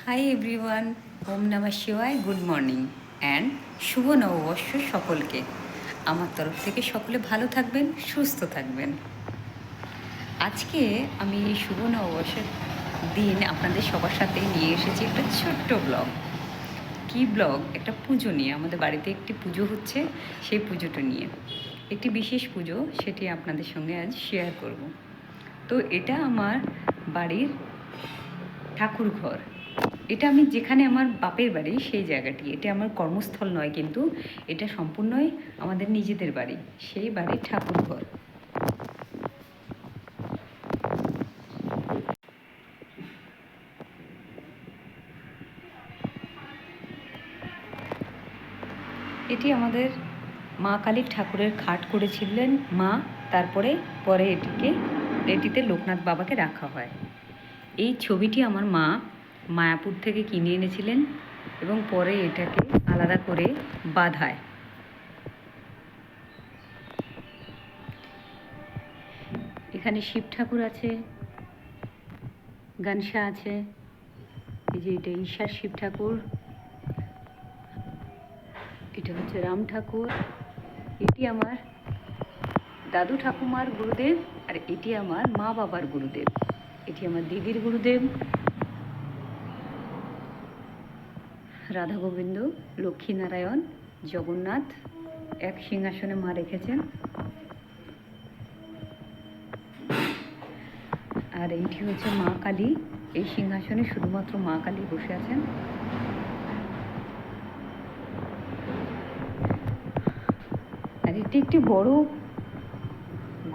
Hi everyone, ওম নমঃ শিবায়, good morning and শুভ নববর্ষ সকলকে। আমার তরফ থেকে সকলে ভালো থাকবেন, সুস্থ থাকবেন। আজকে আমি এই শুভ নববর্ষের দিন আপনাদের সবার সাথে নিয়ে এসেছি একটা ছোট্ট ব্লগ। কি ব্লগ? একটা পুজো নিয়ে। আমাদের বাড়িতে একটি পুজো হচ্ছে, সেই পুজোটা নিয়ে একটি বিশেষ পুজো, সেটি আপনাদের সঙ্গে আজ শেয়ার করব। তো এটা আমার বাড়ির ঠাকুর ঘর। এটা আমি যেখানে আমার বাপের বাড়ি সেই জায়গাটি, এটা আমার কর্মস্থল নয়, কিন্তু এটা সম্পূর্ণই আমাদের নিজেদের বাড়ি, সেই বাড়ির ঠাকুর ঘর। এটি আমাদের মা কালীর ঠাকুরের খাট করেছিলেন মা, তারপরে এটিতে লোকনাথ বাবাকে রাখা হয়। এই ছবিটি আমার মা মায়াপুর থেকে কিনে এনেছিলেন এবং পরে এটাকে আলাদা করে বাঁধায়। এখানে শিব ঠাকুর আছে, গণেশা আছে, এই যে এটা ঈশার শিব ঠাকুর, এটা হচ্ছে রাম ঠাকুর, এটি আমার দাদু ঠাকুমার গুরুদেব, আর এটি আমার মা বাবার গুরুদেব, এটি আমার দিদির গুরুদেব। রাধা গোবিন্দ, লক্ষ্মীনারায়ণ, জগন্নাথ এক সিংহাসনে মা রেখেছেন। আর এইটি হচ্ছে মা কালী, এই সিংহাসনে শুধুমাত্র মা কালী বসে আছেন। আর এটি একটি বড়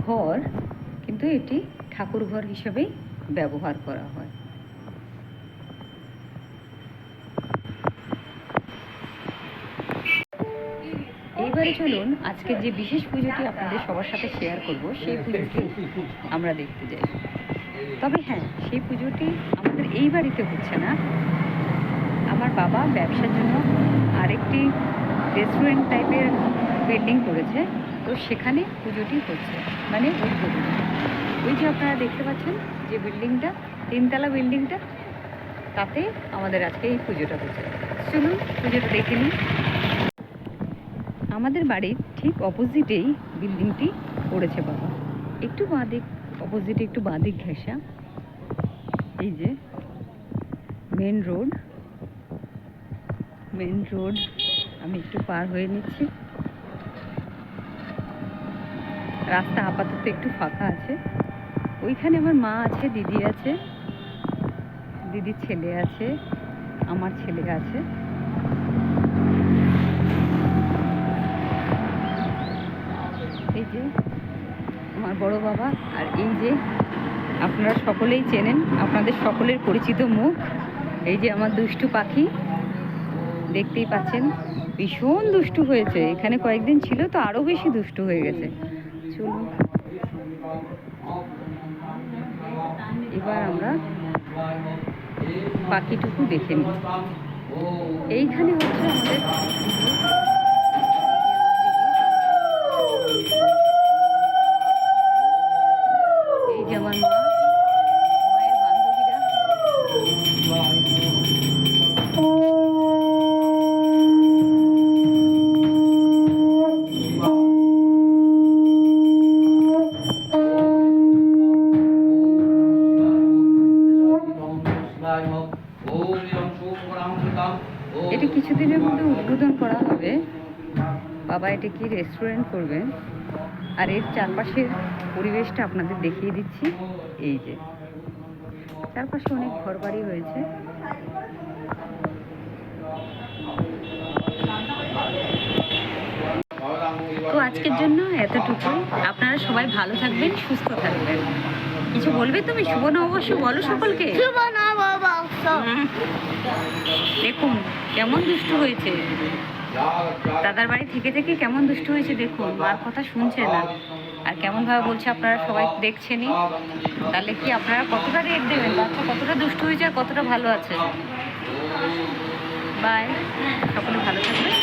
ঘর, কিন্তু এটি ঠাকুর ঘর হিসেবেই ব্যবহার করা হয়। এইবারে চলুন আজকে যে বিশেষ পুজোটি আপনাদের সবার সাথে শেয়ার করব, সেই পুজোটি আমরা দেখতে যাই। তবে হ্যাঁ, সেই পুজোটি আমাদের এই বাড়িতে হচ্ছে না। আমার বাবা ব্যবসার জন্য আরেকটি রেস্টুরেন্ট টাইপের বিল্ডিং করেছে, তো সেখানে পুজোটি হচ্ছে, মানে উদ্বোধন। ওই যে আপনারা দেখতে পাচ্ছেন যে বিল্ডিংটা, 3তলা বিল্ডিংটা, তাতে আমাদের আজকে এই পুজোটা হচ্ছে। চলুন পুজোটা দেখে নিই। আমাদের বাড়ির ঠিক অপোজিটেই বিল্ডিংটি করেছে বাবা, একটু বাঁদিক, অপোজিটে একটু বাঁদিক ঘেঁষা। এই যে মেন রোড, আমি একটু পার হয়ে নিচ্ছি। রাস্তা আপাতত একটু ফাঁকা আছে। ওইখানে আমার মা আছে, দিদি আছে, দিদির ছেলে আছে, আমার ছেলে আছে। এই যে আমার বড় বাবা, আর এই যে আপনারা সকলেই চেনেন, আপনাদের সকলের পরিচিত মুখ, এই যে আমার দুষ্টু পাখি, দেখতেই পাচ্ছেন ভীষণ দুষ্টু হয়েছে। এখানে কয়েকদিন ছিল তো আরও বেশি দুষ্টু হয়ে গেছে। চলুন এবার আমরা পাখিটুকু দেখে নিই। এইখানে হচ্ছে আমাদের এই যে আমার মায়ের বান্ধবীরা। এটি কিছুদিনের মধ্যে উদ্বোধন করা হবে। বাবা এটা কি রেস্টুরেন্ট করবেন। আর এর চারপাশের পরিবেশটা আপনাদের দেখিয়ে দিচ্ছি। এই যে চারপাশে অনেক ঘরবাড়ি হয়েছে। তো আজকের জন্য এতটুকুই। আপনারা সবাই ভালো থাকবেন, সুস্থ থাকবেন। কিছু বলবে তুমি? শুভ নববর্ষ বলো সকলকে। শুভ নববর্ষ। দেখুন কেমন দুষ্টু হয়েছে, দাদার বাড়ি থেকে থেকে কেমন দুষ্টু হয়েছে দেখুন, মার কথা শুনছে না, আর কেমন ভাবে বলছে। আপনারা সবাই দেখছেনই, তাহলে কি আপনারা কতটা রেট দেবেন বাচ্চা কতটা দুষ্টু হয়েছে আর কতটা ভালো আছে। বাই, সকলে ভালো থাকবেন।